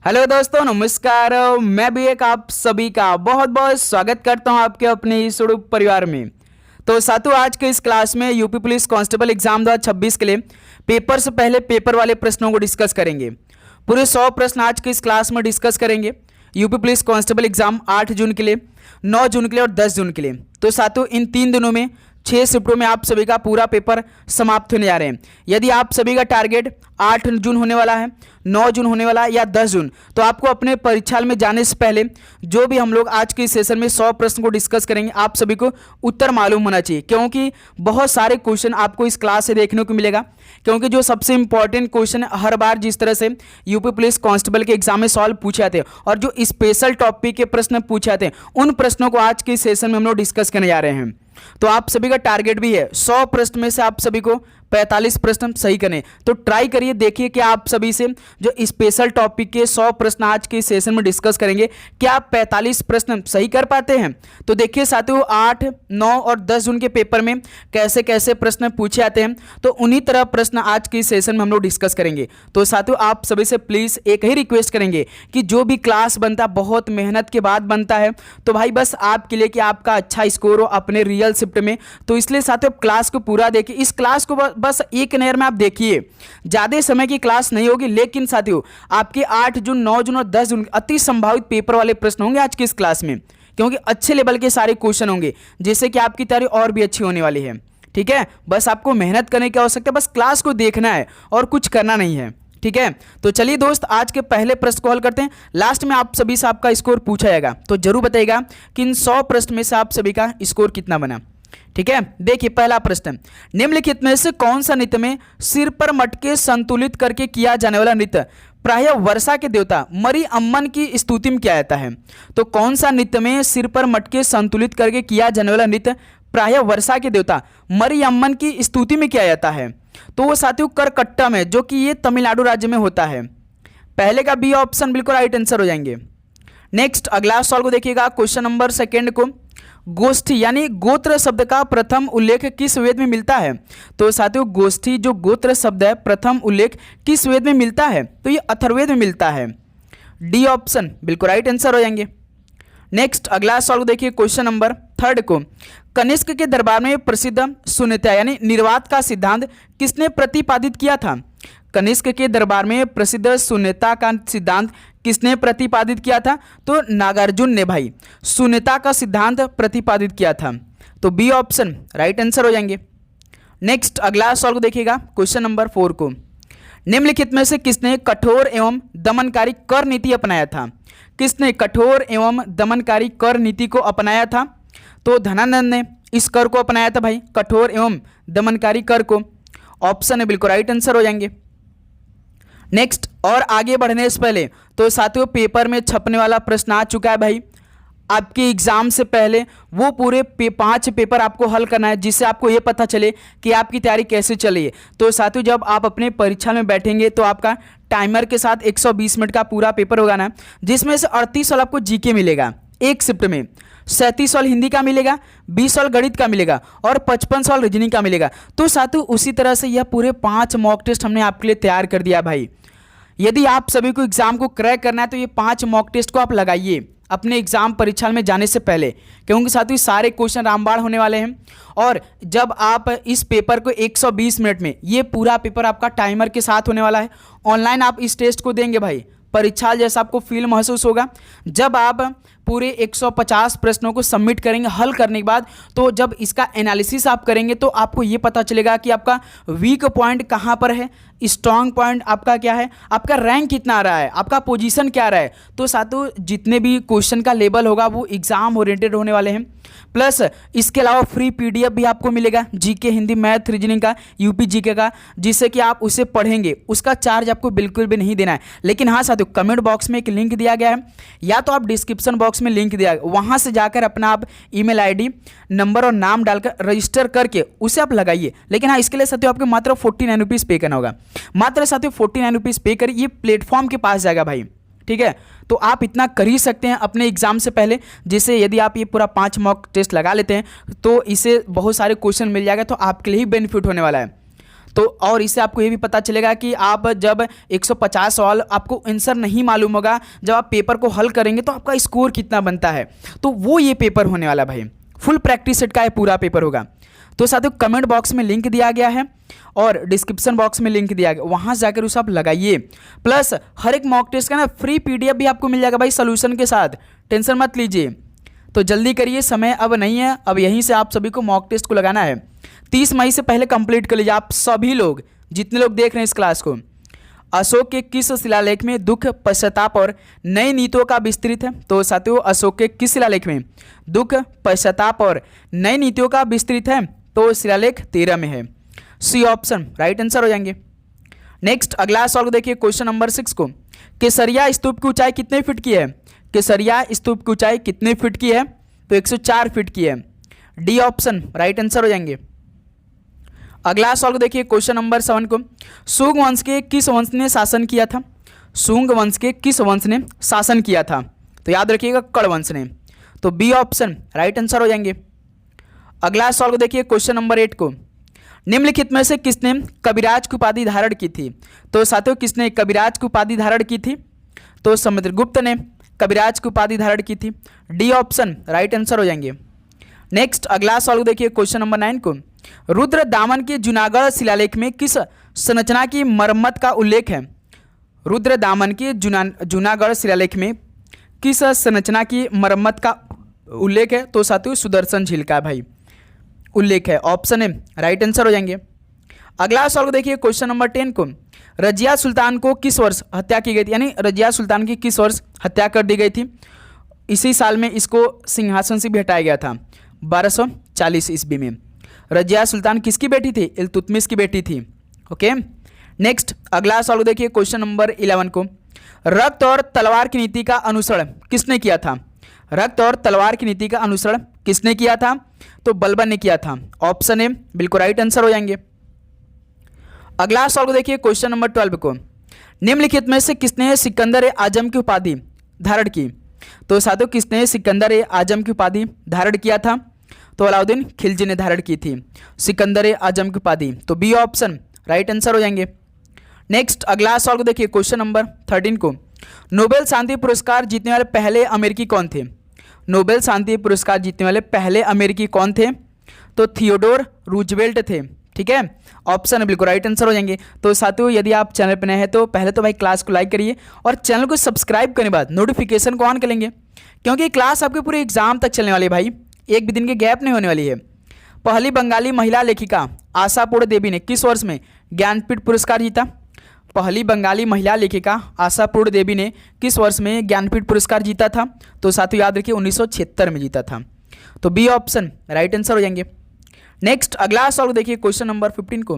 Hello दोस्तों, नमस्कार। मैं भी एक आप सभी का बहुत बहुत स्वागत करता हूं आपके अपने इस यूट्यूब परिवार में। तो साथियों, आज के इस क्लास में यूपी पुलिस कांस्टेबल एग्जाम 2026 के लिए पेपर से पहले पेपर वाले प्रश्नों को डिस्कस करेंगे। पूरे 100 प्रश्न आज के इस क्लास में डिस्कस करेंगे। यूपी पुलिस कांस्टेबल एग्जाम 8 जून के लिए, 9 जून के लिए और 10 जून के लिए। तो साथियों, इन 3 दिनों में 6 शिफ्टों में आप सभी का पूरा पेपर समाप्त होने जा रहे हैं। यदि आप सभी का टारगेट 8 जून होने वाला है, 9 जून होने वाला है या 10 जून, तो आपको अपने परीक्षा में जाने से पहले जो भी हम लोग आज के सेशन में 100 प्रश्न को डिस्कस करेंगे, आप सभी को उत्तर मालूम होना चाहिए, क्योंकि बहुत सारे क्वेश्चन आपको इस क्लास से देखने को मिलेगा। क्योंकि जो सबसे इंपॉर्टेंट क्वेश्चन हर बार जिस तरह से यूपी पुलिस कांस्टेबल के एग्जाम में सॉल्व पूछे जाते हैं और जो स्पेशल टॉपिक के प्रश्न पूछे जाते हैं, उन प्रश्नों को आज के सेशन में हम लोग डिस्कस करने जा रहे हैं। तो आप सभी का टारगेट भी है 100 प्रश्न में से आप सभी को 45 प्रश्न सही करने। तो ट्राई करिए, देखिए कि आप सभी से जो स्पेशल टॉपिक के 100 प्रश्न आज के सेशन में डिस्कस करेंगे, क्या आप 45 प्रश्न सही कर पाते हैं। तो देखिए साथियों, 8, 9 और 10 जून के पेपर में कैसे कैसे प्रश्न पूछे जाते हैं, तो उन्हीं तरह प्रश्न आज के सेशन में हम लोग डिस्कस करेंगे। तो साथियों, आप सभी से प्लीज़ एक ही रिक्वेस्ट करेंगे कि जो भी क्लास बनता बहुत मेहनत के बाद बनता है, तो भाई बस आपके लिए कि आपका अच्छा स्कोर हो अपने रियल शिफ्ट में। तो इसलिए साथियों, क्लास को पूरा देखिए। इस क्लास को बस एक नहर में आप देखिए, ज़्यादा समय की क्लास नहीं होगी, लेकिन साथियों आपके 8 जून, 9 जून और 10 जून अति संभावित पेपर वाले प्रश्न होंगे आज की इस क्लास में, क्योंकि अच्छे लेवल के सारे क्वेश्चन होंगे, जिससे कि आपकी तैयारी और भी अच्छी होने वाली है। ठीक है, बस आपको मेहनत करने की आवश्यकता है, बस क्लास को देखना है और कुछ करना नहीं है। ठीक है, तो चलिए दोस्त, आज के पहले प्रश्न को हल करते हैं। लास्ट में आप सभी से आपका स्कोर पूछा जाएगा, तो जरूर बताइएगा कि इन 100 प्रश्न में से आप सभी का स्कोर कितना बना। ठीक है, देखिए पहला प्रश्न, निम्नलिखित में से कौन सा नृत्य में सिर पर मटके संतुलित करके किया जाने वाला नृत्य प्रायः वर्षा के देवता मरी अम्मन की स्तुति में किया जाता है। तो कौन सा नृत्य में सिर पर मटके संतुलित करके किया जाने वाला नृत्य प्रायः वर्षा के देवता मरी अम्मन की स्तुति में किया जाता है। तो वो साथियों करकट्टा में, जो कि ये तमिलनाडु राज्य में होता है। पहले का बी ऑप्शन बिल्कुल राइट आंसर हो जाएंगे। नेक्स्ट अगला सवाल को देखिएगा, क्वेश्चन नंबर 2 को, गोष्ठी यानी गोत्र शब्द का प्रथम उल्लेख किस वेद में मिलता है। तो साथियों, गोष्ठी जो गोत्र शब्द है, प्रथम उल्लेख किस वेद में मिलता है, तो ये अथर्ववेद में मिलता है। डी ऑप्शन बिल्कुल राइट आंसर हो जाएंगे। नेक्स्ट अगला सवाल को देखिए, क्वेश्चन नंबर 3 को, कनिष्क के दरबार में प्रसिद्ध शून्यता यानी निर्वात का सिद्धांत किसने प्रतिपादित किया था। कनिष्क के दरबार में प्रसिद्ध शून्यता का सिद्धांत किसने प्रतिपादित किया था। तो नागार्जुन ने भाई शून्यता का सिद्धांत प्रतिपादित किया था। तो बी ऑप्शन राइट आंसर हो जाएंगे। नेक्स्ट अगला सवाल को देखिएगा, क्वेश्चन नंबर 4 को, निम्नलिखित में से किसने कठोर एवं दमनकारी कर नीति अपनाया था। किसने कठोर एवं दमनकारी कर नीति को अपनाया था। तो धनानंद ने इस कर को अपनाया था भाई, कठोर एवं दमनकारी कर को। ऑप्शन है बिल्कुल राइट आंसर हो जाएंगे। नेक्स्ट, और आगे बढ़ने से पहले तो साथियों पेपर में छपने वाला प्रश्न आ चुका है भाई। आपके एग्जाम से पहले वो पूरे 5 पेपर आपको हल करना है, जिससे आपको ये पता चले कि आपकी तैयारी कैसे चली है। तो साथियों, जब आप अपने परीक्षा में बैठेंगे तो आपका टाइमर के साथ 120 मिनट का पूरा पेपर होगा ना, जिसमें से 38 सवाल आपको जीके मिलेगा एक शिफ्ट में, 37 सवाल हिंदी का मिलेगा, 20 सवाल गणित का मिलेगा और 55 सवाल रीजनिंग का मिलेगा। तो साथियों उसी तरह से यह पूरे 5 मॉक टेस्ट हमने आपके लिए तैयार कर दिया भाई। यदि आप सभी को एग्जाम को क्रैक करना है तो ये 5 मॉक टेस्ट को आप लगाइए अपने एग्जाम परीक्षा में जाने से पहले, क्योंकि साथियों सारे क्वेश्चन रामबाण होने वाले हैं। और जब आप इस पेपर को 120 मिनट में, ये पूरा पेपर आपका टाइमर के साथ होने वाला है। ऑनलाइन आप इस टेस्ट को देंगे भाई, परीक्षा जैसा आपको फील महसूस होगा। जब आप पूरे 150 प्रश्नों को सबमिट करेंगे हल करने के बाद, तो जब इसका एनालिसिस आप करेंगे तो आपको ये पता चलेगा कि आपका वीक पॉइंट कहाँ पर है, स्ट्रॉन्ग पॉइंट आपका क्या है, आपका रैंक कितना आ रहा है, आपका पोजीशन क्या रहा है। तो साथियों जितने भी क्वेश्चन का लेवल होगा वो एग्जाम ओरिएंटेड होने वाले हैं। प्लस इसके अलावा फ्री पीडीएफ भी आपको मिलेगा, जीके, हिंदी, मैथ, रीजनिंग का, यूपी जीके का, जिससे कि आप उसे पढ़ेंगे। उसका चार्ज आपको बिल्कुल भी नहीं देना है। लेकिन हाँ साथियों, कमेंट बॉक्स में एक लिंक दिया गया है, या तो आप डिस्क्रिप्शन बॉक्स में लिंक दिया गया, वहाँ से जाकर अपना आप ईमेल आईडी, नंबर और नाम डालकर रजिस्टर करके उसे आप लगाइए। लेकिन हाँ, इसके लिए साथियों आपको मात्र 49 रुपीज़ पे करना होगा। मात्र साथियों 49 रुपीज़ पे करिए, ये प्लेटफॉर्म के पास जाएगा भाई। ठीक है, तो आप इतना कर ही सकते हैं अपने एग्जाम से पहले, जिससे यदि आप ये पूरा 5 मॉक टेस्ट लगा लेते हैं तो इसे बहुत सारे क्वेश्चन मिल जाएगा, तो आपके लिए ही बेनिफिट होने वाला है। तो और इससे आपको ये भी पता चलेगा कि आप जब 150 सवाल आपको आंसर नहीं मालूम होगा, जब आप पेपर को हल करेंगे तो आपका स्कोर कितना बनता है, तो वो ये पेपर होने वाला भाई। फुल प्रैक्टिस सेट का ये पूरा पेपर होगा। तो साथियों कमेंट बॉक्स में लिंक दिया गया है और डिस्क्रिप्शन बॉक्स में लिंक दिया गया, वहाँ से जाकर उसे आप लगाइए। प्लस हर एक मॉक टेस्ट का ना फ्री पीडीएफ भी आपको मिल जाएगा भाई सोल्यूशन के साथ, टेंशन मत लीजिए। तो जल्दी करिए, समय अब नहीं है, अब यहीं से आप सभी को मॉक टेस्ट को लगाना है। 30 मई से पहले कंप्लीट कर लीजिए आप सभी लोग, जितने लोग देख रहे हैं इस क्लास को। अशोक के किस शिलालेख में दुख, पश्चाताप और नई नीतियों का विस्तृत है? तो साथियों अशोक के किस शिलालेख में दुख, पश्चाताप और नई नीतियों का विस्तृत है? तो शिलालेख 13 में है, सी ऑप्शन राइट आंसर हो जाएंगे। नेक्स्ट अगला सवाल देखिए क्वेश्चन नंबर 6 को, केसरिया स्तूप की ऊंचाई कितने फीट की है? केसरिया स्तूप की ऊंचाई कितने फीट की है? तो 104 फीट की है, डी ऑप्शन राइट आंसर हो जाएंगे। अगला सवाल देखिए क्वेश्चन नंबर 7 को, शुंग वंश के किस वंश ने शासन किया था? शुंग वंश के किस वंश ने शासन किया था? तो याद रखिएगा कड़ वंश ने, तो बी ऑप्शन राइट आंसर हो जाएंगे। अगला सवाल को देखिए क्वेश्चन नंबर 8 को, निम्नलिखित में से किसने कविराज की उपाधि धारण की थी? तो साथियों किसने कविराज की उपाधि धारण की थी? तो समुद्रगुप्त ने कविराज की उपाधि धारण की थी, डी ऑप्शन राइट आंसर हो जाएंगे। नेक्स्ट अगला सवाल देखिए क्वेश्चन नंबर 9 को, रुद्र दामन के जूनागढ़ शिलालेख में किस संरचना की मरम्मत का उल्लेख है? रुद्र दामन के जूनागढ़ शिलालेख में किस संरचना की मरम्मत का उल्लेख है? तो साथियों सुदर्शन झील का भाई उल्लेख है, ऑप्शन है राइट आंसर हो जाएंगे। अगला सवाल देखिए क्वेश्चन नंबर 10 को, रजिया सुल्तान को किस वर्ष हत्या की गई थी? यानी रजिया सुल्तान की किस वर्ष हत्या कर दी गई थी? इसी साल में इसको सिंहासन से भी हटाया गया था, 1240 ईस्वी में। रजिया सुल्तान किसकी बेटी थी? इल्तुतमिश की बेटी थी। ओके नेक्स्ट अगला सवाल देखिए क्वेश्चन नंबर 11 को, रक्त और तलवार की नीति का अनुसरण किसने किया था? रक्त और तलवार की नीति का अनुसरण किसने किया था? तो बलबन ने किया था, ऑप्शन ए बिल्कुल राइट आंसर हो जाएंगे। अगला सवाल को देखिए क्वेश्चन नंबर 12 को, निम्नलिखित में से किसने सिकंदर ए आजम की उपाधि धारण की? तो साथियों किसने सिकंदर ए आजम की उपाधि धारण किया था? तो अलाउद्दीन खिलजी ने धारण की थी सिकंदर ए आजम की उपाधि, तो बी ऑप्शन राइट आंसर हो जाएंगे। नेक्स्ट अगला सवाल को देखिए क्वेश्चन नंबर 13 को, नोबेल शांति पुरस्कार जीतने वाले पहले अमेरिकी कौन थे? नोबेल शांति पुरस्कार जीतने वाले पहले अमेरिकी कौन थे? तो थियोडोर रूजवेल्ट थे, ठीक है, ऑप्शन बिल्कुल राइट आंसर हो जाएंगे। तो साथियों यदि आप चैनल पर नए हैं तो पहले तो भाई क्लास को लाइक करिए और चैनल को सब्सक्राइब करने के बाद नोटिफिकेशन को ऑन कर लेंगे, क्योंकि क्लास आपके पूरे एग्जाम तक चलने वाली है भाई, एक भी दिन की गैप नहीं होने वाली है। पहली बंगाली महिला लेखिका आशापूर्ण देवी ने किस वर्ष में ज्ञानपीठ पुरस्कार जीता? पहली बंगाली महिला लेखिका आशापूर्ण देवी ने किस वर्ष में ज्ञानपीठ पुरस्कार जीता था? तो साथियों याद रखिए 1976 में जीता था, तो बी ऑप्शन राइट आंसर हो जाएंगे। नेक्स्ट अगला सवाल देखिए क्वेश्चन नंबर 15 को,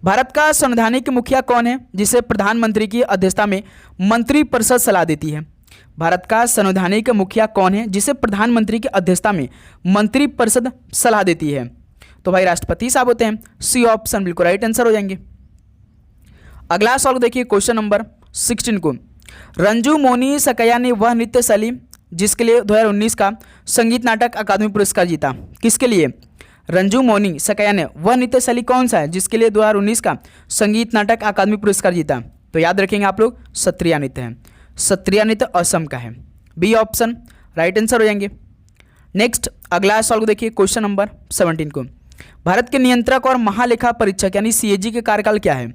भारत का संवैधानिक मुखिया कौन है जिसे प्रधानमंत्री की अध्यक्षता में मंत्रिपरिषद सलाह देती है? भारत का संवैधानिक मुखिया कौन है जिसे प्रधानमंत्री की अध्यक्षता में मंत्रिपरिषद सलाह देती है? तो भाई राष्ट्रपति साहब होते हैं, सी ऑप्शन बिल्कुल राइट आंसर हो जाएंगे। अगला सवाल देखिए क्वेश्चन नंबर 16 को, रंजू मोनी सकैया ने वह नृत्य शैली जिसके लिए 2019 का संगीत नाटक अकादमी पुरस्कार जीता, किसके लिए? रंजू मोनी सकैया ने वह नृत्य शैली कौन सा है जिसके लिए 2019 का संगीत नाटक अकादमी पुरस्कार जीता? तो याद रखेंगे आप लोग सत्रिया नृत्य है, सत्रिया नृत्य असम का है, बी ऑप्शन राइट आंसर हो जाएंगे। नेक्स्ट अगला सवाल को देखिए क्वेश्चन नंबर 17 को, भारत के नियंत्रक और महालेखा परीक्षक यानी सीएजी के कार्यकाल क्या है?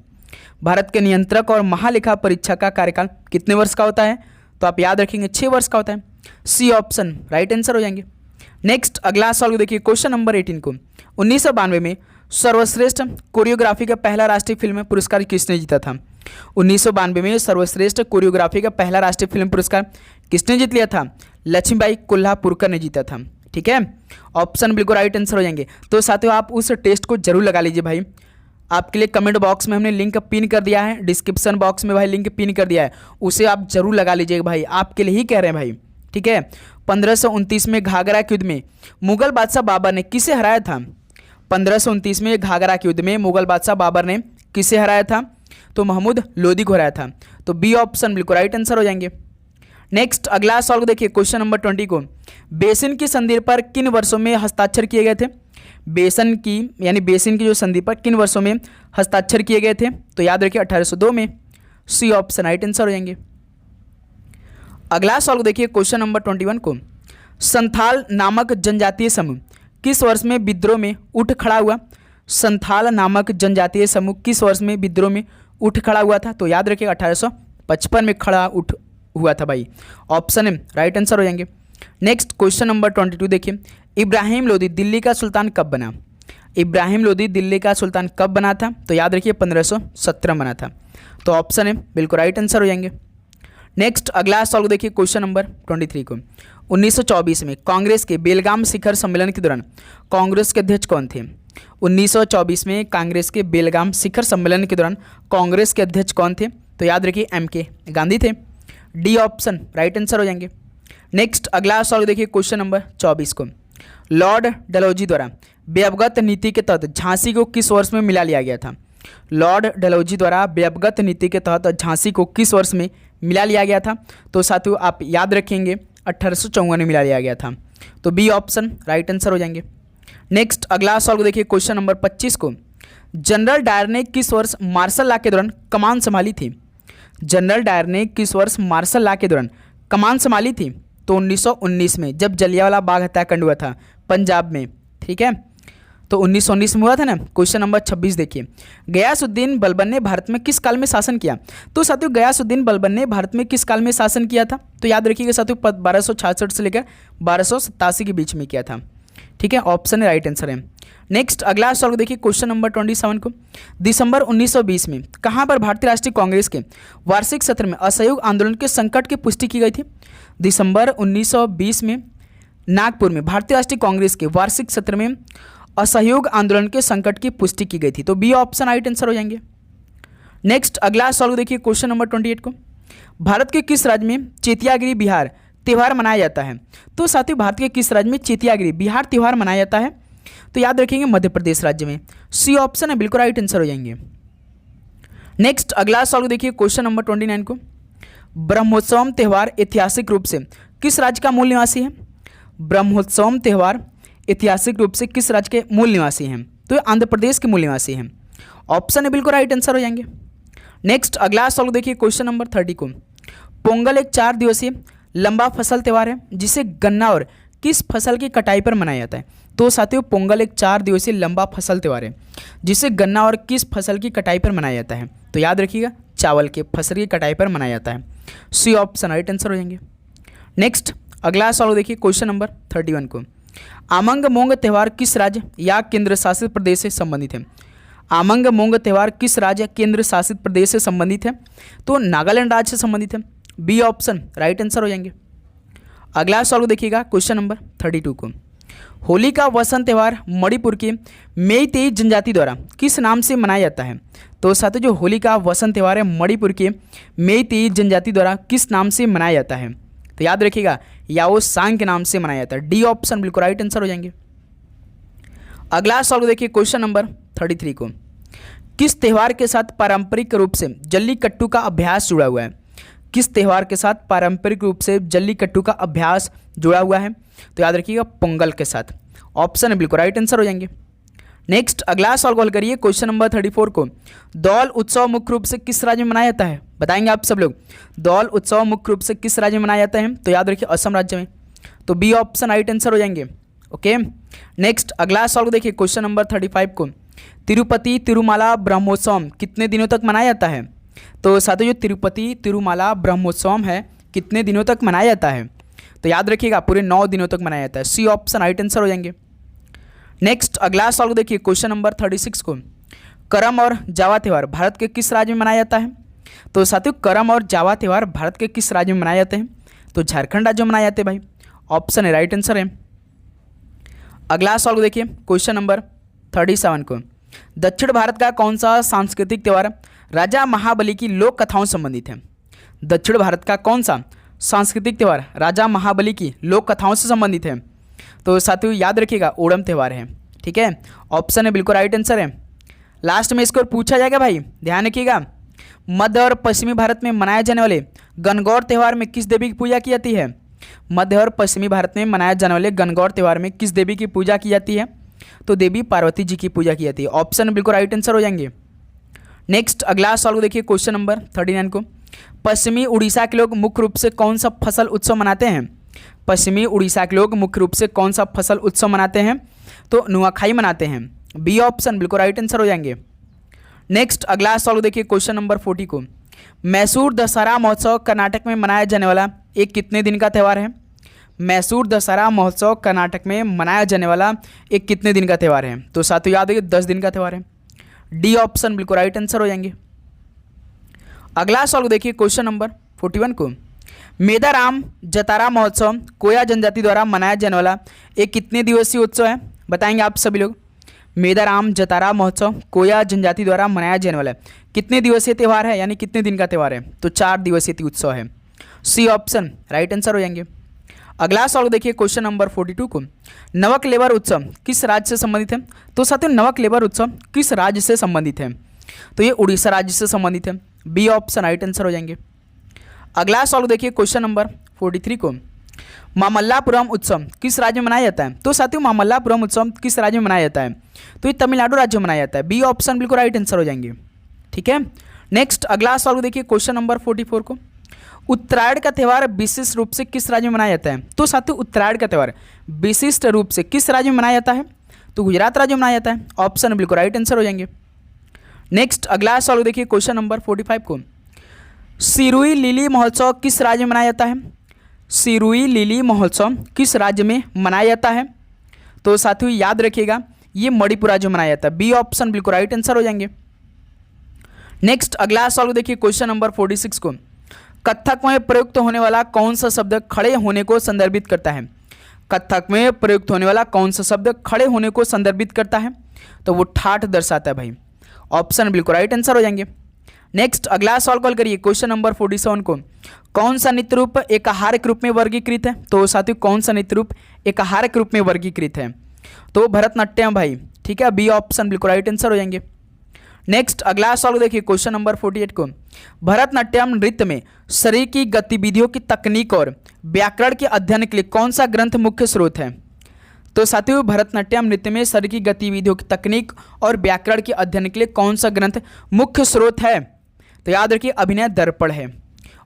भारत के नियंत्रक और महालेखा परीक्षक का कार्यकाल कितने वर्ष का होता है? तो आप याद रखेंगे 6 वर्ष का होता है, सी ऑप्शन राइट आंसर हो जाएंगे। नेक्स्ट अगला सवाल को देखिए क्वेश्चन नंबर 18 को, 1992 में सर्वश्रेष्ठ कोरियोग्राफी का पहला राष्ट्रीय फिल्म पुरस्कार किसने जीता था? 1992 में सर्वश्रेष्ठ कोरियोग्राफी का पहला राष्ट्रीय फिल्म पुरस्कार किसने जीत लिया था? लक्ष्मीबाई कोल्हापुरकर ने जीता था, ठीक है, ऑप्शन बिल्कुल राइट आंसर हो जाएंगे। तो साथियों आप उस टेस्ट को जरूर लगा लीजिए भाई, आपके लिए कमेंट बॉक्स में हमने लिंक पिन कर दिया है, डिस्क्रिप्शन बॉक्स में भाई लिंक पिन कर दिया है, उसे आप जरूर लगा लीजिएगा भाई, आपके लिए ही कह रहे हैं भाई, ठीक है। 1529 में घाघरा के युद्ध में मुगल बादशाह बाबर ने किसे हराया था? 1529 में घाघरा के युद्ध में मुगल बादशाह बाबर ने किसे हराया था? तो महमूद लोदी को हराया था, तो बी ऑप्शन बिल्कुल राइट आंसर हो जाएंगे। नेक्स्ट अगला सवाल देखिए क्वेश्चन नंबर 20 को, बेसिन की संधि पर किन वर्षों में हस्ताक्षर किए गए थे? बेसिन की जो संधि पर किन वर्षों में हस्ताक्षर किए गए थे? तो याद रखिए 1802 में। सी ऑप्शन राइट आंसर हो जाएंगे। अगला सवाल देखिए क्वेश्चन नंबर 21 को, संथाल नामक जनजातीय समूह किस वर्ष में विद्रोह में उठ खड़ा हुआ? संथाल नामक जनजातीय समूह किस वर्ष में विद्रोह में उठ खड़ा हुआ था? तो याद रखिएगा 1855 में खड़ा उठ हुआ था भाई। ऑप्शन एम राइट आंसर हो जाएंगे। नेक्स्ट क्वेश्चन नंबर 22 देखिए, इब्राहिम लोदी दिल्ली का सुल्तान कब बना? इब्राहिम लोदी दिल्ली का सुल्तान कब बना था? तो याद रखिए 1517 बना था। तो ऑप्शन एम बिल्कुल राइट आंसर हो जाएंगे। नेक्स्ट अगला सवाल देखिए क्वेश्चन नंबर 23 को, 1924 में कांग्रेस के बेलगाम शिखर सम्मेलन के दौरान कांग्रेस के अध्यक्ष कौन थे? 1924 में कांग्रेस के बेलगाम शिखर सम्मेलन के दौरान कांग्रेस के अध्यक्ष कौन थे? तो याद रखिए MK गांधी थे। डी ऑप्शन राइट आंसर हो जाएंगे। नेक्स्ट अगला सवाल देखिए क्वेश्चन नंबर 24 को, लॉर्ड डलहौजी द्वारा व्यवगत नीति के तहत झांसी को किस वर्ष में मिला लिया गया था? लॉर्ड डलहौजी द्वारा व्यवगत नीति के तहत झांसी को किस वर्ष में मिला लिया गया था? तो साथियों आप याद रखेंगे 1854 में मिला लिया गया था। तो बी ऑप्शन राइट आंसर हो जाएंगे। नेक्स्ट अगला सवाल को देखिए क्वेश्चन नंबर 25 को, जनरल डायर ने किस वर्ष मार्शल लॉ के दौरान कमान संभाली थी? जनरल डायर ने किस वर्ष मार्शल लॉ के दौरान कमान संभाली थी? तो 1919 में, जब जलियांवाला बाग हत्याकांड हुआ था पंजाब में। ठीक है, तो 1919 में हुआ था ना। क्वेश्चन नंबर 26 देखिए, गयासुद्दीन बलबन ने भारत में किस काल में शासन किया? तो साथियों गयासुद्दीन बलबन ने भारत में किस काल में शासन किया था? तो याद रखिएगा साथियों 1266 से लेकर 1287 के बीच में किया था। ठीक है, ऑप्शन है राइट आंसर है। नेक्स्ट अगला सवाल देखिए क्वेश्चन नंबर 27 को, दिसंबर 1920 में कहां पर भारतीय राष्ट्रीय कांग्रेस के वार्षिक सत्र में असहयोग आंदोलन के संकट की पुष्टि की गई थी? दिसंबर 1920 में नागपुर में भारतीय राष्ट्रीय कांग्रेस के वार्षिक सत्र में असहयोग आंदोलन के संकट की पुष्टि की गई थी। तो बी ऑप्शन राइट आंसर हो जाएंगे। नेक्स्ट अगला सवाल देखिए क्वेश्चन नंबर 28 को, भारत के किस राज्य में चेतियागिरी बिहार त्यौहार मनाया जाता है? तो साथियों भारत के किस राज्य में चेतियागिरी बिहार त्यौहार मनाया जाता है? तो याद रखेंगे मध्य प्रदेश राज्य में। सी ऑप्शन है बिल्कुल राइट आंसर हो जाएंगे। नेक्स्ट अगला सवाल देखिए क्वेश्चन नंबर 29 को, ब्रह्मोत्सवम त्यौहार ऐतिहासिक रूप से किस राज्य का मूल निवासी है? ब्रह्मोत्सवम त्यौहार ऐतिहासिक रूप से किस राज्य के मूल निवासी हैं? तो आंध्र प्रदेश के मूल निवासी हैं। ऑप्शन है बिल्कुल राइट आंसर हो जाएंगे। नेक्स्ट अगला सवाल देखिए क्वेश्चन नंबर 30 को, पोंगल एक 4 दिवसीय लंबा फसल त्यौहार है जिसे गन्ना और किस फसल की कटाई पर मनाया जाता है? तो साथियों पोंगल एक 4 दिवसीय लंबा फसल त्यौहार है जिसे गन्ना और किस फसल की कटाई पर मनाया जाता है? तो याद रखिएगा चावल के फसल की कटाई पर मनाया जाता है। सी ऑप्शन राइट आंसर हो जाएंगे। नेक्स्ट अगला सवाल देखिए क्वेश्चन नंबर 31 को, आमंग मोंग त्यौहार किस राज्य या केंद्र शासित प्रदेश से संबंधित है? आमंग मोंग त्यौहार किस राज्य केंद्र शासित प्रदेश से संबंधित है? तो नागालैंड राज्य से संबंधित है। बी ऑप्शन राइट आंसर हो जाएंगे। अगला सवाल देखिएगा क्वेश्चन नंबर 32 को, होली का वसंत त्यौहार मणिपुर के मेइतेई जनजाति द्वारा किस नाम से मनाया जाता है? तो साथियों जो होली का वसंत त्यौहार है मणिपुर के मेइतेई जनजाति द्वारा किस नाम से मनाया जाता है? तो याद रखिएगा याओ सांग के नाम से मनाया जाता है। डी ऑप्शन बिल्कुल राइट आंसर हो जाएंगे। अगला सवाल देखिए क्वेश्चन नंबर 33 को, किस त्यौहार के साथ पारंपरिक रूप से जल्लीकट्टू का अभ्यास जुड़ा हुआ है? किस त्यौहार के साथ पारंपरिक रूप से जल्लीकट्टू का अभ्यास जुड़ा हुआ है? तो याद रखिएगा पोंगल के साथ। ऑप्शन है बिल्कुल राइट आंसर हो जाएंगे। नेक्स्ट अगला सवाल कॉल करिए क्वेश्चन नंबर 34 को, दौल उत्सव मुख्य रूप से किस राज्य में मनाया जाता है? बताएंगे आप सब लोग, दौल उत्सव मुख्य रूप से किस राज्य में मनाया जाता है? तो याद रखिए असम राज्य में। तो बी ऑप्शन राइट आंसर हो जाएंगे। ओके, नेक्स्ट अगला सवाल देखिए क्वेश्चन नंबर 35 को, तिरुपति तिरुमाला ब्रह्मोत्सव कितने दिनों तक मनाया जाता है? तो साथियों जो तिरुपति तिरुमाला ब्रह्मोत्सव है कितने दिनों तक मनाया जाता है? तो याद रखिएगा पूरे 9 दिनों तक मनाया जाता है। सी ऑप्शन राइट आंसर हो जाएंगे। नेक्स्ट अगला सवाल देखिए क्वेश्चन नंबर 36 को, करम और जावा त्यौहार भारत के किस राज्य में मनाया जाता है? तो साथियों करम और जावा त्यौहार भारत के किस राज्य में मनाए जाते हैं? तो झारखंड राज्य में मनाए जाते हैं भाई। ऑप्शन है राइट आंसर है। अगला सवाल देखिए क्वेश्चन नंबर 37 को, दक्षिण भारत का कौन सा सांस्कृतिक त्यौहार राजा महाबली की लोक कथाओं से संबंधित है? दक्षिण भारत का कौन सा सांस्कृतिक त्यौहार राजा महाबली की लोक कथाओं से संबंधित है? तो साथियों याद रखिएगा ओणम त्यौहार है। ठीक है, ऑप्शन है बिल्कुल राइट आंसर है। लास्ट में इसको पूछा जाएगा भाई, ध्यान रखिएगा। मध्य और पश्चिमी भारत में मनाए जाने वाले गणगौर त्यौहार में किस देवी की पूजा की जाती है? मध्य और पश्चिमी भारत में मनाए जाने वाले गणगौर त्यौहार में किस देवी की पूजा की जाती है? तो देवी पार्वती जी की पूजा की जाती है। ऑप्शन बिल्कुल राइट आंसर हो जाएंगे। नेक्स्ट अगला सवाल को देखिए, क्वेश्चन नंबर 39 को। पश्चिमी उड़ीसा के लोग मुख्य रूप से कौन सा फसल उत्सव मनाते हैं? पश्चिमी उड़ीसा के लोग मुख्य रूप से कौन सा फसल उत्सव मनाते हैं? तो नुआखाई मनाते हैं। बी ऑप्शन बिल्कुल राइट आंसर हो जाएंगे। नेक्स्ट अगला सवाल देखिए, क्वेश्चन नंबर 40 को। मैसूर दशहरा महोत्सव कर्नाटक में मनाया जाने वाला एक कितने दिन का त्यौहार है? मैसूर दशहरा महोत्सव कर्नाटक में मनाया जाने वाला एक कितने दिन का त्यौहार है? तो साथियों याद रखिए 10 दिन का त्यौहार है। डी ऑप्शन बिल्कुल राइट आंसर हो जाएंगे। अगला सवाल देखिए, क्वेश्चन नंबर 41 को। मेदाराम जतारा महोत्सव कोया जनजाति द्वारा मनाया जाने वाला एक कितने दिवसीय उत्सव है? बताएंगे आप सभी लोग। मेदाराम जतारा महोत्सव कोया जनजाति द्वारा मनाया जाने वाला कितने दिवसीय त्यौहार है, यानी कितने दिन का त्यौहार है? तो 4 दिवसीय उत्सव है। सी ऑप्शन राइट आंसर हो जाएंगे। अगला सवाल देखिए, क्वेश्चन नंबर 42 को। नवक लेबर उत्सव किस राज्य से संबंधित है? तो साथियों नवक लेबर उत्सव किस राज्य से संबंधित है? तो ये उड़ीसा राज्य से संबंधित है। बी ऑप्शन राइट आंसर हो जाएंगे। अगला सवाल देखिए, क्वेश्चन नंबर 43 को। मामल्लापुरम उत्सव किस राज्य में मनाया जाता है? तो साथियों मामल्लापुरम उत्सव किस राज्य में मनाया जाता है? तो ये तमिलनाडु राज्य में मनाया जाता है। बी ऑप्शन बिल्कुल राइट आंसर हो जाएंगे। ठीक है। नेक्स्ट अगला सवाल देखिए, क्वेश्चन नंबर 44 को। उत्तरायण का त्यौहार विशिष्ट रूप से किस राज्य में मनाया जाता है? तो साथियों उत्तरायण का त्यौहार विशिष्ट रूप से किस राज्य में मनाया जाता है? तो गुजरात राज्य में मनाया जाता है। ऑप्शन बिल्कुल राइट आंसर हो जाएंगे। नेक्स्ट अगला सवाल देखिए, क्वेश्चन नंबर 45 को। सिरुई लिली महोत्सव किस राज्य में मनाया जाता है? सिरुई लिली महोत्सव किस राज्य में मनाया जाता है? तो साथियों याद रखिएगा ये मणिपुर राज्य में मनाया जाता है। बी ऑप्शन बिल्कुल राइट आंसर हो जाएंगे। नेक्स्ट अगला सवाल देखिए, क्वेश्चन नंबर 46 को। कथक में प्रयुक्त होने वाला कौन सा शब्द खड़े होने को संदर्भित करता है? कथक में प्रयुक्त होने वाला कौन सा शब्द खड़े होने को संदर्भित करता है? तो वो ठाठ दर्शाता है भाई। ऑप्शन बिल्कुल राइट आंसर हो जाएंगे। नेक्स्ट अगला सवाल कॉल करिए, क्वेश्चन नंबर 47 को। कौन सा नृत्य रूप एक आहारक रूप में वर्गीकृत है? तो साथियों कौन सा नृत्य रूप एक आहारक रूप में वर्गीकृत है? तो भरतनाट्यम भाई। ठीक है, बी ऑप्शन बिल्कुल राइट आंसर हो जाएंगे। नेक्स्ट अगला सवाल देखिए, क्वेश्चन नंबर 48 को। भरतनाट्यम नृत्य में शरीर की गतिविधियों की तकनीक और व्याकरण के अध्ययन के लिए कौन सा ग्रंथ मुख्य स्रोत है? तो साथियों भरतनाट्यम नृत्य में शरीर की गतिविधियों की तकनीक और व्याकरण के अध्ययन के लिए कौन सा ग्रंथ मुख्य स्रोत है? तो याद रखिए अभिनय दर्पण है।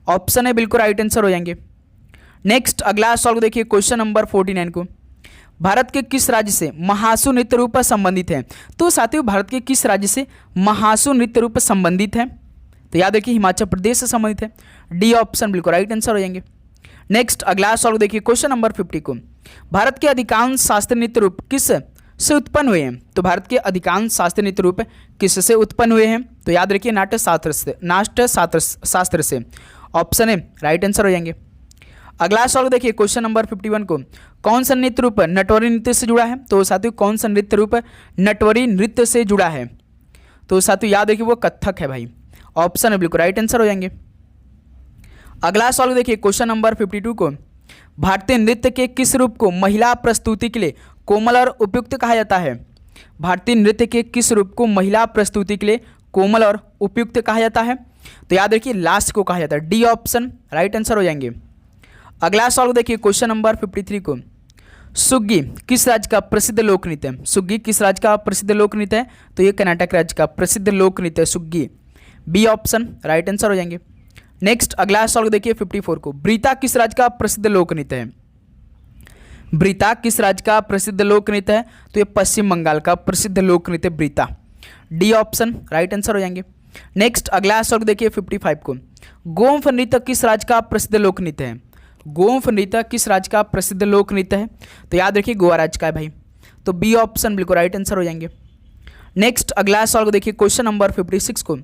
ऑप्शन है बिल्कुल राइट आंसर हो जाएंगे। नेक्स्ट अगला सवाल देखिए, क्वेश्चन नंबर 49 को। भारत के किस राज्य से महासु नृत्य रूप संबंधित है? तो साथियों भारत के किस राज्य से महासु नृत्य रूप संबंधित है? तो याद रखिए हिमाचल प्रदेश से संबंधित है। डी ऑप्शन बिल्कुल राइट आंसर हो जाएंगे। नेक्स्ट अगला सवाल देखिए, क्वेश्चन नंबर 50 को। भारत के अधिकांश शास्त्रीय नृत्य रूप किस से उत्पन्न हुए हैं? तो भारत के अधिकांश शास्त्रीय नृत्य रूप किस से उत्पन्न हुए हैं? तो याद रखिए नाट्य शास्त्र से। ऑप्शन है राइट आंसर हो जाएंगे। अगला सवाल देखिए, क्वेश्चन नंबर 51 को। कौन सा नृत्य रूप नटवरी नृत्य से जुड़ा है? तो साथियों कौन सा नृत्य रूप नटवरी नृत्य से जुड़ा है? तो साथियों याद रखिए वो कथक है भाई। ऑप्शन है बिल्कुल राइट आंसर हो जाएंगे। अगला सवाल देखिए, क्वेश्चन नंबर 52 को। भारतीय नृत्य के किस रूप को महिला प्रस्तुति के लिए कोमल और उपयुक्त कहा जाता है? भारतीय नृत्य के किस रूप को महिला प्रस्तुति के लिए कोमल और उपयुक्त कहा जाता है? तो याद रखिए लास्ट को कहा जाता है। डी ऑप्शन राइट आंसर हो जाएंगे। अगला सवाल देखिए, क्वेश्चन नंबर 53 को। सुग्गी किस राज्य का प्रसिद्ध लोक नृत्य है? सुग्गी किस राज्य का प्रसिद्ध लोक नृत्य है? तो ये कर्नाटक राज्य का प्रसिद्ध लोक नृत्य है सुग्गी। बी ऑप्शन राइट आंसर हो जाएंगे। नेक्स्ट अगला सवाल देखिए 54 को। ब्रीता किस राज्य का प्रसिद्ध लोक नृत्य है? ब्रीता किस राज्य का प्रसिद्ध लोक नृत्य है? तो ये पश्चिम बंगाल का प्रसिद्ध लोक नृत्य ब्रीता। डी ऑप्शन राइट आंसर हो जाएंगे। नेक्स्ट अगला सवाल देखिए 55 को। गोम्फ नृत्य किस राज्य का प्रसिद्ध लोक नृत्य है? गोम्फ नृत्य किस राज्य का प्रसिद्ध लोक नृत्य है? तो याद रखिए गोवा राज्य का है भाई। तो बी ऑप्शन बिल्कुल राइट आंसर हो जाएंगे। नेक्स्ट अगला सवाल देखिए, क्वेश्चन नंबर 56 को।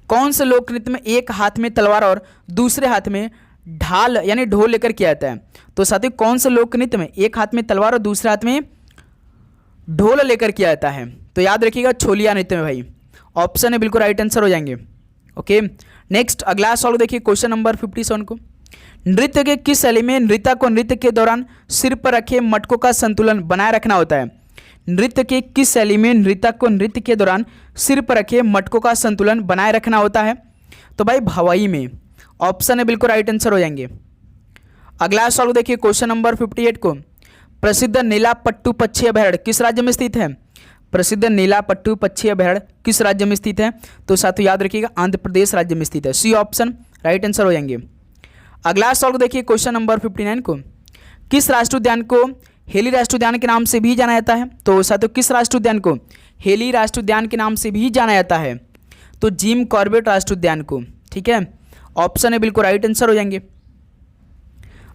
कौन से लोक नृत्य में एक हाथ में तलवार और दूसरे हाथ में ढाल यानी ढोल लेकर किया जाता है? तो साथियों कौन से लोक नृत्य में एक हाथ में तलवार और दूसरे हाथ में ढोल लेकर किया जाता है? तो याद रखिएगा छोलिया नृत्य में भाई। ऑप्शन है बिल्कुल राइट आंसर हो जाएंगे। ओके। नेक्स्ट अगला सवाल देखिए, क्वेश्चन नंबर 57 को। नृत्य के किस शैली में नृत्य को नृत्य के दौरान सिर पर रखे मटकों का संतुलन बनाए रखना होता है? नृत्य के किस शैली में नृत्य को नृत्य के दौरान सिर पर रखे मटकों का संतुलन बनाए रखना होता है? तो भाई भवाई में, ऑप्शन है बिल्कुल राइट आंसर हो जाएंगे। अगला सवाल देखिए क्वेश्चन नंबर 58 को, प्रसिद्ध नीलापट्टू पक्षी अभयारण्य किस राज्य में स्थित है? प्रसिद्ध नीलापट्टू पक्षी अभयारण्य किस राज्य में स्थित है? तो साथियों याद रखिएगा आंध्र प्रदेश राज्य में स्थित है, सी ऑप्शन राइट आंसर हो जाएंगे। अगला सवाल देखिए क्वेश्चन नंबर 59 को, किस राष्ट्रीय उद्यान को हेली राष्ट्रीय उद्यान के नाम से भी जाना जाता है? तो साथियों किस राष्ट्रीय उद्यान को हेली राष्ट्रीय उद्यान के नाम से भी जाना जाता है? तो जिम कॉर्बेट राष्ट्रीय उद्यान को, ठीक है, ऑप्शन है बिल्कुल राइट आंसर हो जाएंगे।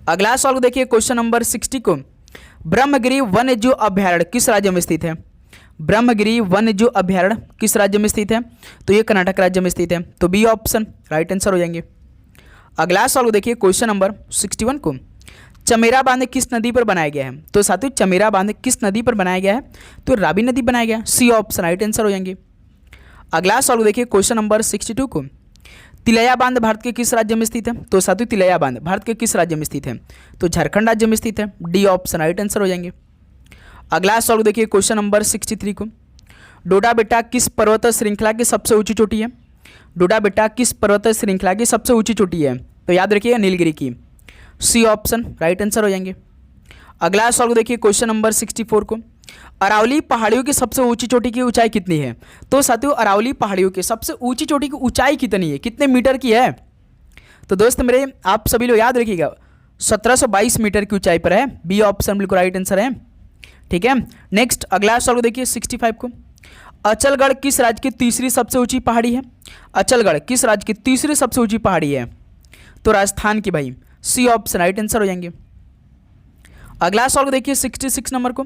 अगला सवाल देखिए क्वेश्चन नंबर 60 को, ब्रह्मगिरी वन्यजीव अभयारण्य किस राज्य में स्थित है? ब्रह्मगिरी वन्यजीव अभयारण्य किस राज्य में स्थित है? तो ये कर्नाटक राज्य में स्थित है, तो बी ऑप्शन राइट आंसर हो जाएंगे। अगला सवाल देखिए क्वेश्चन नंबर 61 को, चमेरा बांध किस नदी पर बनाया गया है? तो साथियों चमेरा बांध किस नदी पर बनाया गया है? तो रावी नदी बनाया गया, सी ऑप्शन राइट आंसर हो जाएंगे। अगला सवाल देखिए क्वेश्चन नंबर 62 को, तिलैया बांध भारत के किस राज्य में स्थित है? तो साथियों तिलैया बांध भारत के किस राज्य में स्थित है? तो झारखंड राज्य में स्थित है, डी ऑप्शन राइट आंसर हो जाएंगे। अगला सवाल देखिए क्वेश्चन नंबर 63 को, डोडा बेटा किस पर्वत श्रृंखला की सबसे ऊंची चोटी है? डोडा बेटा किस पर्वत श्रृंखला की सबसे ऊंची चोटी है? तो याद रखिएगा नीलगिरी की, सी ऑप्शन राइट आंसर हो जाएंगे। अगला सवाल देखिए क्वेश्चन नंबर 64 को, अरावली पहाड़ियों की सबसे ऊंची चोटी की ऊंचाई कितनी है? तो साथियों अरावली पहाड़ियों की सबसे ऊंची चोटी की ऊंचाई कितनी है, कितने मीटर की है? तो दोस्त मेरे आप सभी लोग याद रखिएगा 1722 मीटर की ऊंचाई पर है, बी ऑप्शन बिल्कुल राइट आंसर है, ठीक है। नेक्स्ट अगला सवाल देखिए 65 को, अचलगढ़ किस राज्य की तीसरी सबसे ऊंची पहाड़ी है? अचलगढ़ किस राज्य की तीसरी सबसे ऊंची पहाड़ी है? तो राजस्थान की भाई, सी ऑप्शन राइट आंसर हो जाएंगे। अगला सवाल देखिए 66 नंबर को,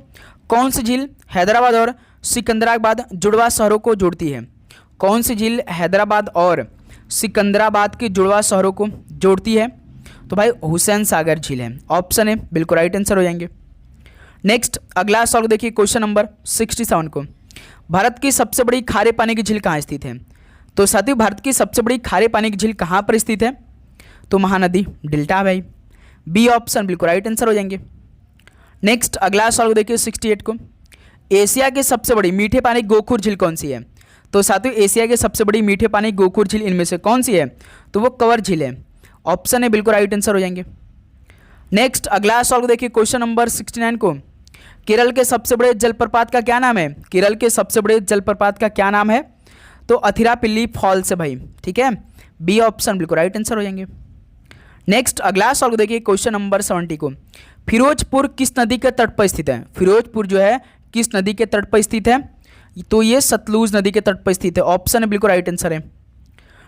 कौन सी झील हैदराबाद और सिकंदराबाद जुड़वा शहरों को जोड़ती है? कौन सी झील हैदराबाद और सिकंदराबाद के जुड़वा शहरों को जोड़ती है? तो भाई हुसैन सागर झील है, ऑप्शन है बिल्कुल राइट आंसर हो जाएंगे। नेक्स्ट अगला सवाल देखिए क्वेश्चन नंबर 67 को, भारत की सबसे बड़ी खारे पानी की झील कहाँ स्थित है? तो साथियों भारत की सबसे बड़ी खारे पानी की झील कहाँ पर स्थित है? तो महानदी डेल्टा भाई, बी ऑप्शन बिल्कुल राइट आंसर हो जाएंगे। नेक्स्ट अगला सवाल देखिए 68 को, एशिया की सबसे बड़ी मीठे पानी गोखुर झील कौन सी है? तो साथियों एशिया की सबसे बड़ी मीठे पानी गोखुर झील इनमें से कौन सी है? तो वो कंवर झील है, ऑप्शन है बिल्कुल राइट आंसर हो जाएंगे। नेक्स्ट अगला सवाल देखिए क्वेश्चन नंबर 69 को, केरल के सबसे बड़े जलप्रपात का क्या नाम है? केरल के सबसे बड़े जलप्रपात का क्या नाम है? तो अथिरापिल्ली फॉल्स है भाई, ठीक है, बी ऑप्शन बिल्कुल राइट आंसर हो जाएंगे। नेक्स्ट अगला सवाल देखिए क्वेश्चन नंबर 70 को, फिरोजपुर किस नदी के तट पर स्थित है? फिरोजपुर जो है किस नदी के तट पर स्थित है? तो ये सतलुज नदी के तट पर स्थित है, ऑप्शन है बिल्कुल राइट आंसर है।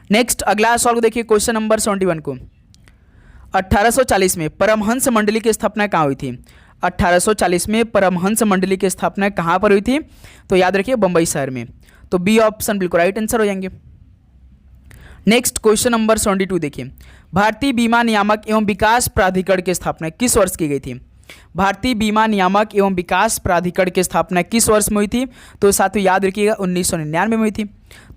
नेक्स्ट अगला सवाल देखिए क्वेश्चन नंबर 71 को, 1840 में परमहंस मंडली की स्थापना कहाँ हुई थी? 1840 में परमहंस मंडली की स्थापना कहाँ पर हुई थी? तो याद रखिए बंबई शहर में, तो बी ऑप्शन बिल्कुल राइट आंसर हो जाएंगे। नेक्स्ट क्वेश्चन नंबर 72 देखिए, भारतीय बीमा नियामक एवं विकास प्राधिकरण की स्थापना किस वर्ष की गई थी? भारतीय बीमा नियामक एवं विकास प्राधिकरण की स्थापना किस वर्ष में हुई थी? तो साथियों याद रखिएगा 1999 में हुई थी,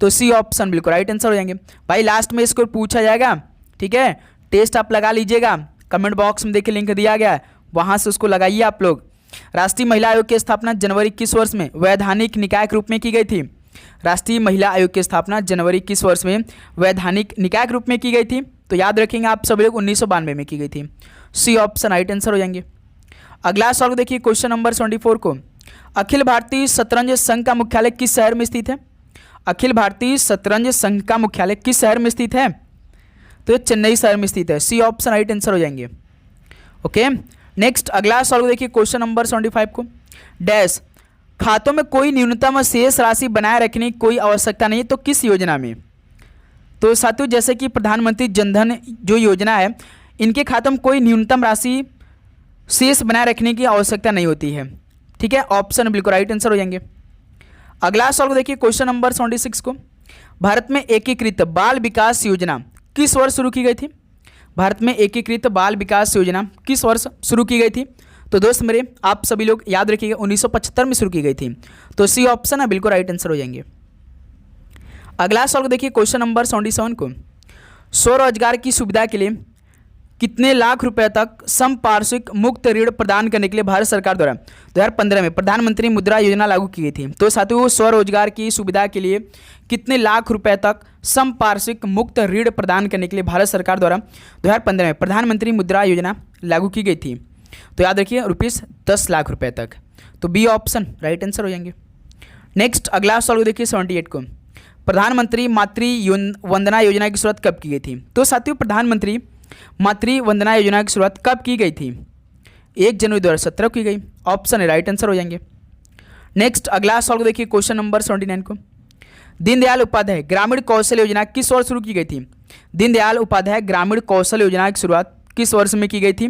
तो सी ऑप्शन बिल्कुल राइट आंसर हो जाएंगे। भाई लास्ट में इसको पूछा जाएगा, ठीक है, टेस्ट आप लगा लीजिएगा, कमेंट बॉक्स में देखिए लिंक दिया गया है, वहाँ से उसको लगाइए आप लोग। राष्ट्रीय महिला आयोग की स्थापना जनवरी किस वर्ष में वैधानिक निकाय के रूप में की गई थी? राष्ट्रीय महिला आयोग की स्थापना जनवरी किस वर्ष में वैधानिक निकाय के रूप में की गई थी? तो याद रखेंगे आप सभी लोग 1992 में की गई थी, सी ऑप्शन राइट आंसर हो जाएंगे। अगला सवाल देखिए क्वेश्चन नंबर 74 को, अखिल भारतीय शतरंज संघ का मुख्यालय किस शहर में स्थित है? अखिल भारतीय शतरंज संघ का मुख्यालय किस शहर में स्थित है? तो ये चेन्नई शहर में स्थित है, सी ऑप्शन राइट आंसर हो जाएंगे। ओके, नेक्स्ट अगला सवाल देखिए क्वेश्चन नंबर 75 को, डैश खातों में कोई न्यूनतम शेष राशि बनाए रखने की कोई आवश्यकता नहीं है, तो किस योजना में? तो साथियों जैसे कि प्रधानमंत्री जनधन जो योजना है, इनके खातों में कोई न्यूनतम राशि शेष बनाए रखने की आवश्यकता नहीं होती है, ठीक है, ऑप्शन बिल्कुल राइट आंसर हो जाएंगे। अगला सवाल देखिए क्वेश्चन नंबर 76 को, भारत में एकीकृत बाल विकास योजना किस वर्ष शुरू की गई थी? भारत में एकीकृत बाल विकास योजना किस वर्ष शुरू की गई थी? तो दोस्त मेरे आप सभी लोग याद रखिएगा 1975 में शुरू की गई थी, तो सी ऑप्शन है बिल्कुल राइट आंसर हो जाएंगे। अगला सवाल देखिए क्वेश्चन नंबर 77 को, स्वरोजगार की सुविधा के लिए कितने लाख रुपए तक संपार्श्विक मुक्त ऋण प्रदान करने के लिए भारत सरकार द्वारा 2015 में प्रधानमंत्री मुद्रा योजना लागू की गई थी। तो साथियों स्वरोजगार की सुविधा के लिए कितने लाख रुपए तक संपार्श्विक मुक्त ऋण प्रदान करने के लिए भारत सरकार द्वारा 2015 में प्रधानमंत्री मुद्रा योजना लागू की गई थी। तो याद रखिए ₹10 लाख रुपए तक। तो बी ऑप्शन राइट आंसर हो जाएंगे। नेक्स्ट अगला सवाल देखिए 78 को, प्रधानमंत्री मातृ वंदना योजना की शुरुआत कब की गई थी? तो साथियों प्रधानमंत्री मातृ वंदना योजना की शुरुआत कब की गई थी? 1 जनवरी 2017 की गई। ऑप्शन है राइट आंसर हो जाएंगे। नेक्स्ट अगला सवाल देखिए क्वेश्चन नंबर 79 को, दीनदयाल उपाध्याय ग्रामीण कौशल योजना किस वर्ष शुरू की गई थी? दीनदयाल उपाध्याय ग्रामीण कौशल योजना की शुरुआत किस वर्ष में की गई थी?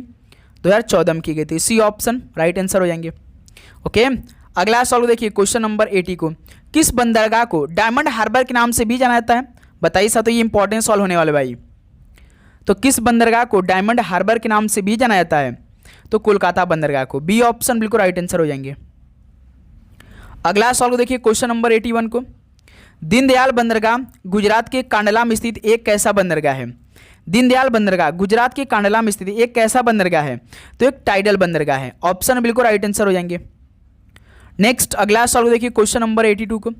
2014 में की गई थी। सी ऑप्शन राइट आंसर हो जाएंगे। ओके, अगला सवाल देखिए क्वेश्चन नंबर 80 को, किस बंदरगाह को डायमंड हार्बर के नाम से भी जाना जाता है? बताइए साथियों, ये इंपॉर्टेंट सवाल होने वाले भाई। तो किस बंदरगाह को डायमंड हार्बर के नाम से भी जाना जाता है? तो कोलकाता बंदरगाह को। बी ऑप्शन बिल्कुल राइट आंसर हो जाएंगे। अगला सवाल देखिए क्वेश्चन नंबर 81 को, दीनदयाल बंदरगाह गुजरात के कांडला में स्थित एक कैसा बंदरगाह है? दीनदयाल बंदरगाह गुजरात के कांडला में स्थित एक कैसा बंदरगाह है? तो एक टाइडल बंदरगाह है। ऑप्शन बिल्कुल राइट आंसर हो जाएंगे। नेक्स्ट अगला सवाल देखिए क्वेश्चन नंबर 82 को,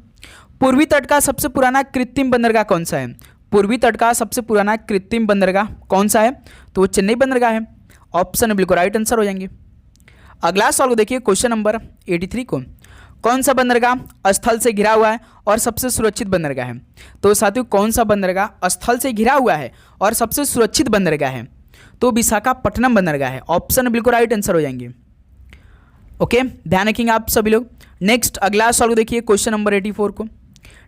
पूर्वी तट का सबसे पुराना कृत्रिम बंदरगाह कौन सा है? पूर्वी तट का सबसे पुराना कृत्रिम बंदरगाह कौन सा है? तो वो चेन्नई बंदरगाह है। ऑप्शन बिल्कुल राइट आंसर हो जाएंगे। अगला सवाल देखिए क्वेश्चन नंबर 83 को, कौन सा बंदरगाह स्थल से घिरा हुआ है और सबसे सुरक्षित बंदरगाह है? तो साथियों कौन सा बंदरगाह स्थल से घिरा हुआ है और सबसे सुरक्षित बंदरगाह है? तो विशाखापट्टनम बंदरगाह है। ऑप्शन बिल्कुल राइट आंसर हो जाएंगे। ओके, ध्यान रखेंगे आप सभी लोग। नेक्स्ट अगला सवाल देखिए क्वेश्चन नंबर 84 को,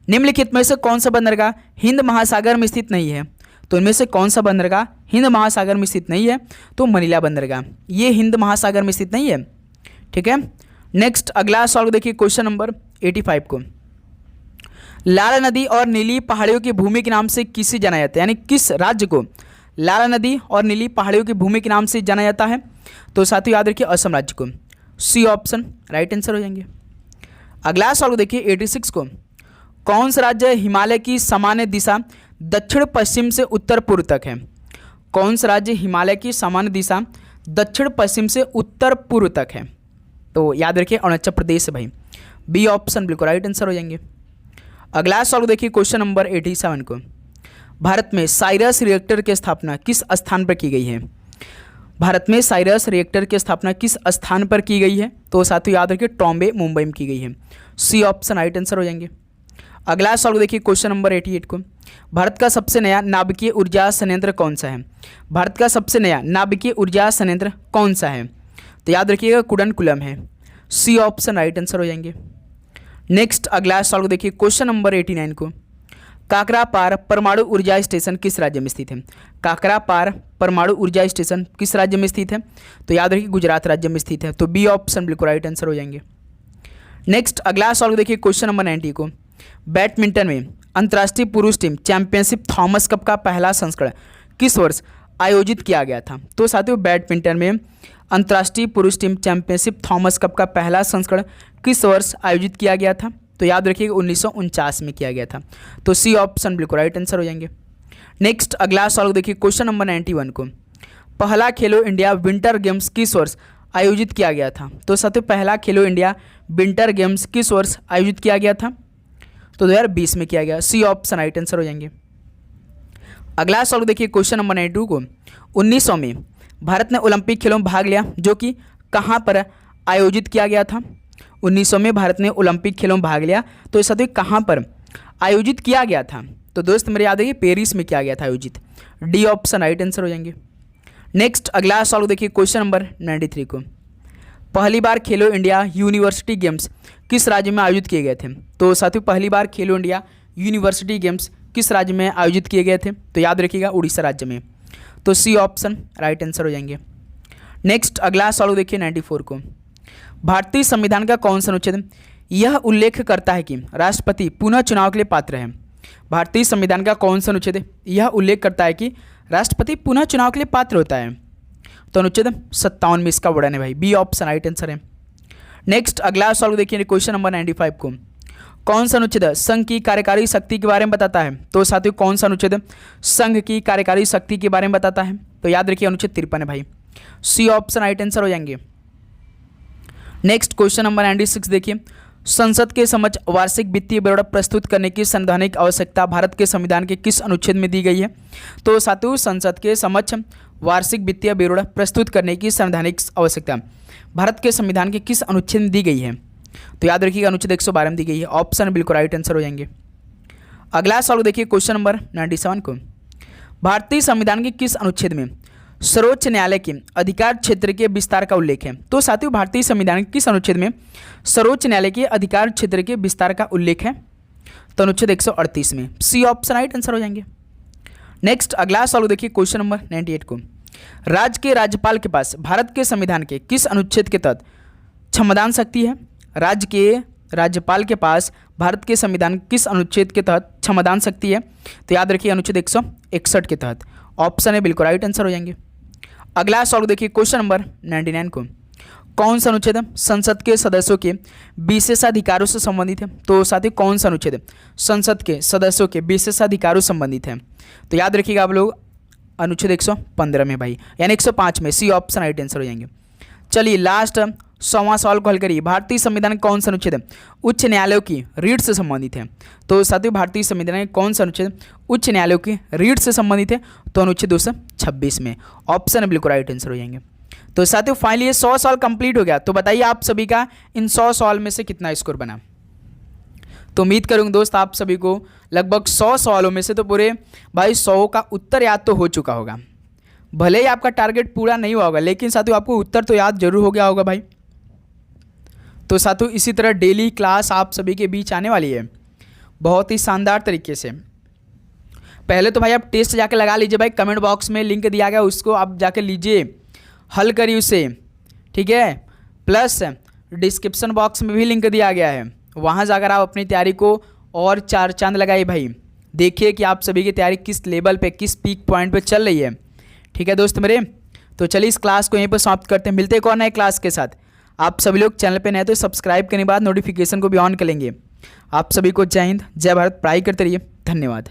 निम्नलिखित में से कौन सा बंदरगाह हिंद महासागर में स्थित नहीं है? तो इनमें से कौन सा बंदरगाह हिंद महासागर में स्थित नहीं है? तो मनीला बंदरगाह, ये हिंद महासागर में स्थित नहीं है। ठीक है। नेक्स्ट अगला सवाल देखिए क्वेश्चन नंबर 85 को, लाल नदी और नीली पहाड़ियों की भूमि के नाम से किसे जाना जाता है? यानी किस राज्य को लाल नदी और नीली पहाड़ियों की भूमि के नाम से जाना जाता है? तो साथियों याद रखिए असम राज्य को। सी ऑप्शन राइट आंसर हो जाएंगे। अगला सवाल देखिए 86 को, कौन सा राज्य हिमालय की सामान्य दिशा दक्षिण पश्चिम से उत्तर पूर्व तक है? कौन सा राज्य हिमालय की सामान्य दिशा दक्षिण पश्चिम से उत्तर पूर्व तक है? तो याद रखिए अरुणाचल प्रदेश है भाई। बी ऑप्शन बिल्कुल राइट आंसर हो जाएंगे। अगला सवाल देखिए क्वेश्चन नंबर 87 को, भारत में साइरस रिएक्टर की स्थापना किस स्थान पर की गई है? भारत में साइरस रिएक्टर की स्थापना किस स्थान पर की गई है? तो साथियों याद रखिए टॉम्बे मुंबई में की गई है। सी ऑप्शन राइट आंसर हो जाएंगे। अगला सवाल देखिए क्वेश्चन नंबर 88 को, भारत का सबसे नया नाभिकीय ऊर्जा संयंत्र कौन सा है? भारत का सबसे नया नाभिकीय ऊर्जा संयंत्र कौन सा है? तो याद रखिएगा कुडनकुलम है। सी ऑप्शन राइट आंसर हो जाएंगे। नेक्स्ट अगला सवाल देखिए क्वेश्चन नंबर 89 को, काकरापार परमाणु ऊर्जा स्टेशन किस राज्य में स्थित है? काकरापार परमाणु ऊर्जा स्टेशन किस राज्य में स्थित है? तो याद रखिए गुजरात राज्य में स्थित है। तो बी ऑप्शन बिल्कुल राइट आंसर हो जाएंगे। नेक्स्ट अगला सवाल देखिए क्वेश्चन नंबर 90 को, बैडमिंटन में अंतर्राष्ट्रीय पुरुष टीम चैंपियनशिप थॉमस कप का पहला संस्करण किस वर्ष आयोजित किया गया था? तो साथियों बैडमिंटन में अंतर्राष्ट्रीय पुरुष टीम चैंपियनशिप थॉमस कप का पहला संस्करण किस वर्ष आयोजित किया गया था? तो याद रखिएगा 1949 में किया गया था। तो सी ऑप्शन बिल्कुल राइट आंसर हो जाएंगे। नेक्स्ट अगला सवाल देखिए क्वेश्चन नंबर 91 को, पहला खेलो इंडिया विंटर गेम्स किस वर्ष आयोजित किया गया था? तो साथियों पहला खेलो इंडिया विंटर गेम्स किस वर्ष आयोजित किया गया था? तो 2020 में किया गया। सी ऑप्शन राइट आंसर हो जाएंगे। अगला सवाल देखिए क्वेश्चन नंबर 92 को, 1900 में भारत ने ओलंपिक खेलों में भाग लिया जो कि कहाँ पर आयोजित किया गया था? 1900 में भारत ने ओलंपिक खेलों में भाग लिया, तो इस साथ कहाँ पर आयोजित किया गया था? तो दोस्त मेरे याद है पेरिस में किया गया था आयोजित। डी ऑप्शन राइट आंसर हो जाएंगे। नेक्स्ट अगला सवाल देखिए क्वेश्चन नंबर 93 को, पहली बार खेलो इंडिया यूनिवर्सिटी गेम्स किस राज्य में आयोजित किए गए थे? तो साथियों पहली बार खेलो इंडिया यूनिवर्सिटी गेम्स किस राज्य में आयोजित किए गए थे? तो याद रखिएगा उड़ीसा राज्य में। तो सी ऑप्शन राइट आंसर हो जाएंगे। नेक्स्ट अगला सवाल देखिए 94 को, भारतीय संविधान का कौन सा अनुच्छेद यह उल्लेख करता है कि राष्ट्रपति पुनः चुनाव के लिए पात्र है? भारतीय संविधान का कौन सा अनुच्छेद यह उल्लेख करता है कि राष्ट्रपति पुनः चुनाव के लिए पात्र होता है? तो अनुच्छेद 57 में इसका वर्णन है भाई। बी ऑप्शन राइट आंसर है। नेक्स्ट अगला सवाल देखिए क्वेश्चन नंबर 95 को, कौन सा अनुच्छेद संघ की कार्यकारी शक्ति के बारे में बताता है? तो साथियों कौन सा अनुच्छेद संघ की कार्यकारी शक्ति के बारे में बताता है? तो याद रखिए अनुच्छेद 53 है भाई। सी ऑप्शन राइट आंसर हो जाएंगे। नेक्स्ट क्वेश्चन नंबर 96 देखिए, संसद के समक्ष वार्षिक वित्तीय ब्यौरा प्रस्तुत करने की संवैधानिक आवश्यकता भारत के संविधान के किस अनुच्छेद में दी गई है? तो साथियों संसद के समक्ष वार्षिक वित्तीय ब्यौरा प्रस्तुत करने की संवैधानिक आवश्यकता भारत के संविधान के किस अनुच्छेद में दी गई है? तो याद रखिएगा अनुच्छेद 112 में दी गई है। ऑप्शन बिल्कुल राइट आंसर हो जाएंगे। अगला सवाल देखिए क्वेश्चन नंबर 97 को, भारतीय संविधान के किस अनुच्छेद में सर्वोच्च न्यायालय के अधिकार क्षेत्र के विस्तार का उल्लेख है? तो साथियों भारतीय संविधान के किस अनुच्छेद में सर्वोच्च न्यायालय के अधिकार क्षेत्र के विस्तार का उल्लेख है? तो अनुच्छेद 138 में। सी ऑप्शन राइट आंसर हो जाएंगे। नेक्स्ट अगला सवाल देखिए क्वेश्चन नंबर 98 को, राज्य के राज्यपाल के पास भारत के संविधान के किस अनुच्छेद के तहत क्षमदान शक्ति है? राज्य के राज्यपाल के पास भारत के संविधान किस अनुच्छेद के तहत क्षमदान शक्ति है? तो याद रखिए अनुच्छेद 161 के तहत। ऑप्शन है बिल्कुल राइट आंसर हो जाएंगे। अगला सवाल देखिए क्वेश्चन नंबर 99 को, कौन सा अनुच्छेद संसद के सदस्यों के विशेषाधिकारों से संबंधित है? तो साथियों कौन सा अनुच्छेद संसद के सदस्यों के विशेषाधिकारों से संबंधित है? तो याद रखिएगा आप लोग अनुच्छेद 115 में भाई, यानी 105 में। सी ऑप्शन राइट आंसर हो जाएंगे। चलिए लास्ट 100वां सवाल को हल करिए, भारतीय संविधान का कौन सा अनुच्छेद उच्च न्यायालयों की रीट से संबंधित है? तो साथियों भारतीय संविधान का कौन सा अनुच्छेद उच्च न्यायालयों की रीट से संबंधित है? तो अनुच्छेद 226 में। ऑप्शन बिल्कुल राइट आंसर हो जाएंगे। तो साथियों फाइनली ये 100 सवाल कंप्लीट हो गया। तो बताइए आप सभी का इन 100 सवाल में से कितना स्कोर बना? तो उम्मीद करूँगा दोस्त आप सभी को लगभग 100 सवालों में से तो पूरे भाई 100 का उत्तर याद तो हो चुका होगा। भले ही आपका टारगेट पूरा नहीं हुआ होगा, लेकिन साथियों आपको उत्तर तो याद जरूर हो गया होगा भाई। तो साथियों इसी तरह डेली क्लास आप सभी के बीच आने वाली है बहुत ही शानदार तरीके से। पहले तो भाई आप टेस्ट जाके लगा लीजिए भाई, कमेंट बॉक्स में लिंक दिया गया उसको आप जाके लीजिए, हल करिए उसे, ठीक है। प्लस डिस्क्रिप्शन बॉक्स में भी लिंक दिया गया है, वहाँ जाकर आप अपनी तैयारी को और 4 चांद लगाइए भाई। देखिए कि आप सभी की तैयारी किस लेवल पे, किस पीक पॉइंट पे चल रही है, ठीक है दोस्त मेरे। तो चलिए इस क्लास को यहीं पर समाप्त करते हैं, मिलते हैं एक और नए क्लास के साथ। आप सभी लोग चैनल पे नए तो सब्सक्राइब करने के बाद नोटिफिकेशन को भी ऑन कर लेंगे। आप सभी को जय हिंद, जय भारत, पढ़ाई करते रहिए, धन्यवाद।